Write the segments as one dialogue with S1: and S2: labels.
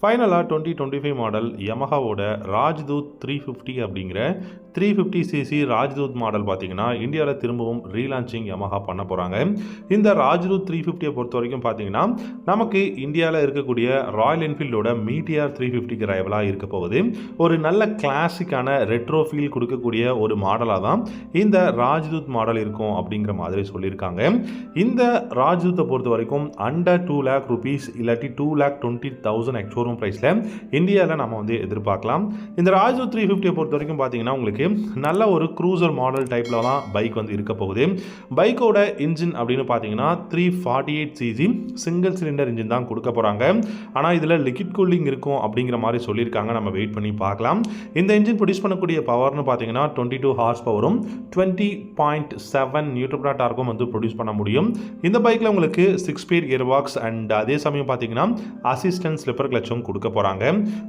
S1: ஃபைனலாக 2025 மாடல் யமஹாவோட ராஜ்தூத் 350 அப்படிங்கிற 350cc Rajdoot model பார்த்தீங்கன்னா இந்தியாவில் திரும்பவும் ரீலான்ச்சிங் யமஹா பண்ண போகிறாங்க. இந்த ராஜ்தூத் 350 பொறுத்த வரைக்கும் பார்த்தீங்கன்னா நமக்கு இந்தியாவில் இருக்கக்கூடிய ராயல் என்ஃபீல்டோட மீட்டியார் 350க்கு ரைவலாக இருக்க போகுது. ஒரு நல்ல கிளாசிக்கான ரெட்ரோ ஃபீல் கொடுக்கக்கூடிய ஒரு மாடலாக தான் இந்த ராஜ்தூத் மாடல் இருக்கும் அப்படிங்கிற மாதிரி சொல்லியிருக்காங்க. இந்த ராஜ்தூத்தை பொறுத்த வரைக்கும் அண்டர் 2 lakh rupees இல்லாட்டி 2,20,000 எக்ஸ்ஷோரூம் ப்ரைஸில் இந்தியாவில் நம்ம வந்து எதிர்பார்க்கலாம். இந்த ராஜ்தூத் 350 பொறுத்த வரைக்கும் பார்த்தீங்கன்னா உங்களுக்கு நல்ல ஒரு க்ரூசர் மாடல் டைப்பில் தான் பைக் வந்து இருக்க போகுது. பைக்கோட இன்ஜின் அப்படின்னு பார்த்தீங்கன்னா 348cc சிங்கிள் சிலிண்டர் இன்ஜின் தான் கொடுக்க போகிறாங்க. ஆனால் இதில் லிக்விட் கூலிங் இருக்கும் அப்படிங்கிற மாதிரி சொல்லியிருக்காங்க. நம்ம வெயிட் பண்ணி பார்க்கலாம். இந்த இன்ஜின் ப்ரொடியூஸ் பண்ணக்கூடிய பவர்னு பார்த்தீங்கன்னா 22 ஹார்ஸ் பவரும் 20.7 நியூட்டன் டார்க்கும் வந்து ப்ரொடியூஸ் பண்ண முடியும். இந்த பைக்கில் உங்களுக்கு 6 ஸ்பீட் கியர் பாக்ஸ் அண்ட் அதே சமயம் பார்த்தீங்கன்னா அசிஸ்டன்ட் ஸ்லிப்பர் கிளச்சும் கொடுக்க போகிறாங்க.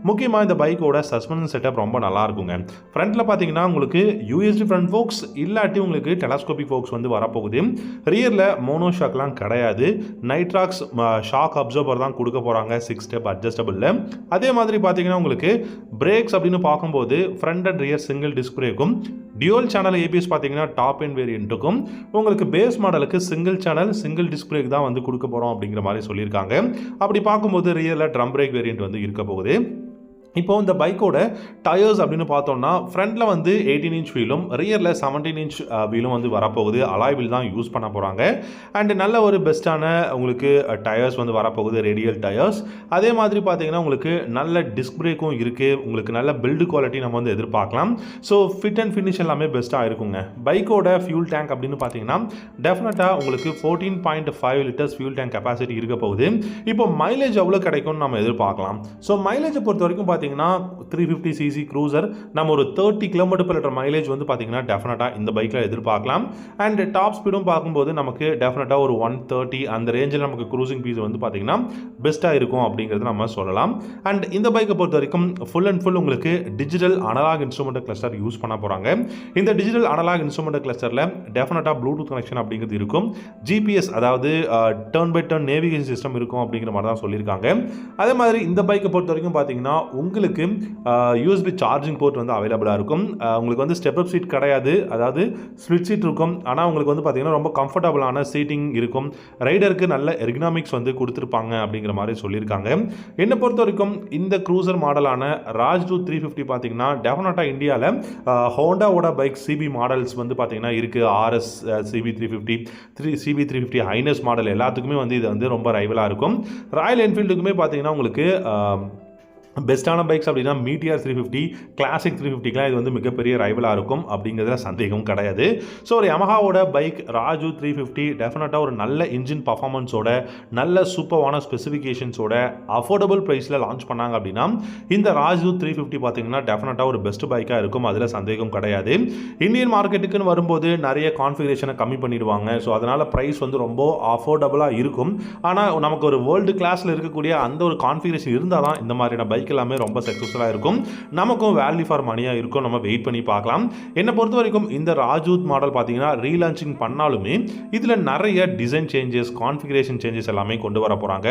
S1: முக்கியமாக இந்த பைக்கோட சஸ்பென்ஷன் செட்டப் ரொம்ப நல்லா இருக்குங்க. ஃப்ரண்ட்டில் பார்த்தீங்கன்னா உங்களுக்கு யூஎஸ்டி ஃப்ரண்ட் ஃபோக்ஸ் இல்லாட்டி உங்களுக்கு டெலஸ்கோபிக் ஃபோக்ஸ் வந்து வரப்போகுது. ரியரில் மோனோ ஷாக்லாம் கிடையாது. நைட்ராக்ஸ் ஷாக் அப்சர்வர் தான் கொடுக்க போகிறாங்க 6 ஸ்டெப் அட்ஜஸ்டபிளில். அதே மாதிரி பார்த்தீங்கன்னா உங்களுக்கு பிரேக்ஸ் அப்படின்னு பார்க்கும்போது front and rear single disc பிரேக்கும் டியூவல் சேனல் ஏபிஎஸ் பார்த்தீங்கன்னா டாப் அண்ட் வேரியண்ட்டுக்கும் உங்களுக்கு பேஸ் மாடலுக்கு single channel single disc brake தான் வந்து கொடுக்க போகிறோம் அப்படிங்கிற மாதிரி சொல்லியிருக்காங்க. அப்படி பார்க்கும்போது ரியரில் ட்ரம் பிரேக் வேரியண்ட் வந்து இருக்க போகுது. இப்போ இந்த பைக்கோட டயர்ஸ் அப்படின்னு பார்த்தோம்னா ஃப்ரண்ட்டில் வந்து 18 இன்ச் வீலும் ரியரில் 17 இன்ச் வீலும் வந்து வரப்போகுது. அலாய் வீல் தான் யூஸ் பண்ண போகிறாங்க. அண்ட் நல்ல ஒரு பெஸ்ட்டான உங்களுக்கு டயர்ஸ் வந்து வரப்போகுது, ரேடியல் டயர்ஸ். அதே மாதிரி பார்த்தீங்கன்னா உங்களுக்கு நல்ல டிஸ்க் பிரேக்கும் இருக்குது. உங்களுக்கு நல்ல பில்டு குவாலிட்டி நம்ம வந்து எதிர்பார்க்கலாம். ஸோ ஃபிட் அண்ட் ஃபினிஷ் எல்லாமே பெஸ்ட்டாக இருக்குங்க. பைக்கோட ஃபியூல் டேங்க் அப்படின்னு பார்த்தீங்கன்னா டெஃபினட்டாக உங்களுக்கு 14.5 லிட்டர்ஸ் ஃபியூல் டேங்க் கெப்பாசிட்டி இருக்க போகுது. இப்போ மைலேஜ் எவ்வளோ கிடைக்கும்னு நம்ம எதிர்பார்க்கலாம். ஸோ மைலேஜை பொறுத்த வரைக்கும் பார்த்தீங்கன்னா 350cc க்ரூசர் நம்ம ஒரு 30 km/லிட்டர் மைலேஜ் வந்து பார்த்தீங்கன்னா டெஃபினட்டாக இந்த பைக்கில் எதிர்பார்க்கலாம். அண்ட் டாப் ஸ்பீடும் பார்க்கும்போது நமக்கு டெஃபினட்டாக ஒரு 130 அந்த ரேஞ்சில் நமக்கு க்ரூசிங் பீஸ் வந்து பார்த்தீங்கன்னா பெஸ்ட்டாக இருக்கும் அப்படிங்கிறது நம்ம சொல்லலாம். அண்ட் இந்த பைக்கை பொறுத்த வரைக்கும் ஃபுல் அண்ட் ஃபுல் உங்களுக்கு digital analog instrument cluster use பண்ண போகிறாங்க. இந்த டிஜிட்டல் அனலாக் இன்ஸ்ட்ருமெண்ட் கிளஸ்டரில் டெஃபினட்டாக ப்ளூடூத் கனெக்ஷன் அப்படிங்கிறது இருக்கும். ஜிபிஎஸ் அதாவது turn by turn navigation system இருக்கும் அப்படிங்கிற மாதிரி தான் சொல்லியிருக்காங்க. அதே மாதிரி இந்த பைக்கை பொறுத்த வரைக்கும் பார்த்தீங்கன்னா உங்களுக்கு யூஎஸ்பி சார்ஜிங் போர்ட் வந்து அவைலபிளாக இருக்கும். உங்களுக்கு வந்து ஸ்டெப் அப் சீட் கிடையாது, அதாவது ஸ்ப்ளிட் சீட் இருக்கும். ஆனால் உங்களுக்கு வந்து பார்த்தீங்கன்னா ரொம்ப கம்ஃபர்டபுளான சீட்டிங் இருக்கும். ரைடருக்கு நல்ல எர்கனாமிக்ஸ் வந்து கொடுத்துருப்பாங்க அப்படிங்கிற மாதிரி சொல்லியிருக்காங்க. என்னை பொறுத்த வரைக்கும் இந்த க்ரூசர் மாடலான ராஜ்தூத் 350 பார்த்தீங்கன்னா டெஃபினட்டாக இந்தியாவில் ஹோண்டாவோட பைக் சிபி மாடல்ஸ் வந்து பார்த்தீங்கன்னா இருக்குது. RS CB 350 CB 350 Hness model எல்லாத்துக்குமே வந்து இது வந்து ரொம்ப ரைவலாக இருக்கும். ராயல் என்ஃபீல்டுக்குமே பார்த்தீங்கன்னா உங்களுக்கு பெஸ்ட்டான பைக்ஸ் அப்படின்னா மீட்டியார் 350 கிளாசிக் 350க்குலாம் இது வந்து மிகப்பெரிய ரைவலாக இருக்கும் அப்படிங்கிறதுல சந்தேகம் கிடையாது. ஸோ ஒரு யமஹாவோட பைக் ராஜ்தூத் 350 டெஃபினட்டாக ஒரு நல்ல இன்ஜின் பர்ஃபார்மன்ஸோட நல்ல சூப்பரான ஸ்பெசிஃபிகேஷன்ஸோட அஃபோர்டபுள் ப்ரைஸில் லான்ச் பண்ணாங்க அப்படின்னா இந்த ராஜ்தூத் 350 பார்த்தீங்கன்னா டெஃபினட்டாக ஒரு பெஸ்ட் பைக்காக இருக்கும். அதில் சந்தேகம் கிடையாது. இந்தியன் மார்க்கெட்டுக்குன்னு வரும்போது நிறைய கான்ஃபிகரேஷனை கம்மி பண்ணிடுவாங்க. ஸோ அதனால் ப்ரைஸ் வந்து ரொம்ப அஃபோர்டபுளாக இருக்கும். ஆனால் நமக்கு ஒரு வேர்ல்டு கிளாஸில் இருக்கக்கூடிய அந்த ஒரு கான்ஃபிகரேஷன் இருந்தால் தான் இந்த மாதிரியான பைக் எல்லாமே ரொம்ப சக்ஸஸ்ஃபுல்லாக இருக்கும். நமக்கும் வேல்யூ ஃபார் மணியாக இருக்கும். நம்ம வெயிட் பண்ணி பார்க்கலாம். என்னை பொறுத்த வரைக்கும் இந்த ராஜ்தூத் மாடல் பார்த்தீங்கன்னா ரீலான்ச்சிங் பண்ணாலுமே இதில் நிறைய டிசைன் சேஞ்சஸ் கான்ஃபிகரேஷன் சேஞ்சஸ் எல்லாமே கொண்டு வர போகிறாங்க.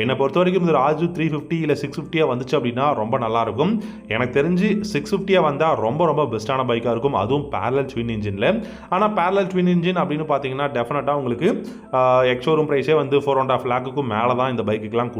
S1: என்னை பொறுத்த வரைக்கும் இந்த ராஜ்தூத் 350 இல்லை 650 வந்துச்சு அப்படின்னா ரொம்ப நல்லாயிருக்கும். எனக்கு தெரிஞ்சு 650 வந்தால் ரொம்ப ரொம்ப பெஸ்ட்டான பைக்காக இருக்கும். அதுவும் பேரலல் ட்வின் இன்ஜினில். ஆனால் பேரலல் ட்வின் இன்ஜின் அப்படின்னு பார்த்தீங்கன்னா டெஃபினட்டாக உங்களுக்கு எக்ஸ்ஷோரூம் ப்ரைஸே வந்து 4.5 lakhக்கு மேலே தான் இந்த பைக்குக்கெலாம்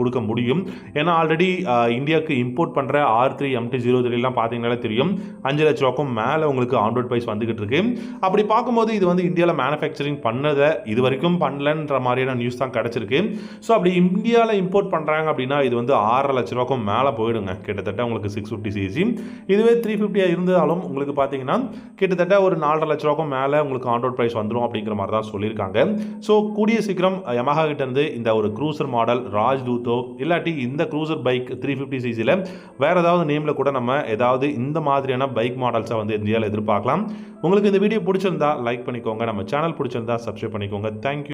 S1: கொடுக்க முடியும். ஏன்னா ஆல்ரெடி இந்தியாவுக்கு இம்போர்ட் பண்ணுற R3 MT-03 பார்த்தீங்கன்னாலே தெரியும் 5 லட்ச ரூபாய்க்கும் மேலே உங்களுக்கு ஆன்ரோட் ப்ரைஸ் வந்துகிட்டு இருக்கு. அப்படி பார்க்கும்போது இது வந்து இந்தியாவில் மேனுஃபேக்சரிங் பண்ணதை இது வரைக்கும் பண்ணலன்ற மாதிரியான நியூஸ் தான் கிடச்சிருக்கு. ஸோ அப்படி இந்தியாவில் இம்போர்ட் பண்ணுறாங்க அப்படின்னா இது வந்து 6.5 லட்ச ரூபாய்க்கும் மேலே போயிடுங்க. கிட்டத்தட்ட உங்களுக்கு 650cc. இதுவே 350 இருந்தாலும் உங்களுக்கு பார்த்தீங்கன்னா கிட்டத்தட்ட ஒரு 4.5 லட்ச ரூபாய்க்கும் மேலே உங்களுக்கு ஆன்ரோட் ப்ரைஸ் வந்துடும் அப்படிங்கிற மாதிரி தான் சொல்லியிருக்காங்க. ஸோ கூடிய சீக்கிரம் யமஹா கிட்டேருந்து இந்த ஒரு க்ரூசர் மாடல் ராஜ்தூத்தோ இல்லாட்டி இந்த க்ரூசர் பைக் 350cc வேறு ஏதாவது நேமில் கூட நம்ம ஏதாவது இந்த மாதிரியான பைக் மாடல்ஸை வந்து இந்தியாவில் எதிர்பார்க்கலாம். உங்களுக்கு இந்த வீடியோ பிடிச்சிருந்தா லைக் பண்ணிக்கோங்க. நம்ம சேனல் பிடிச்சிருந்தா சப்ஸ்கிரைப் பண்ணிக்கோங்க. தேங்க்யூ.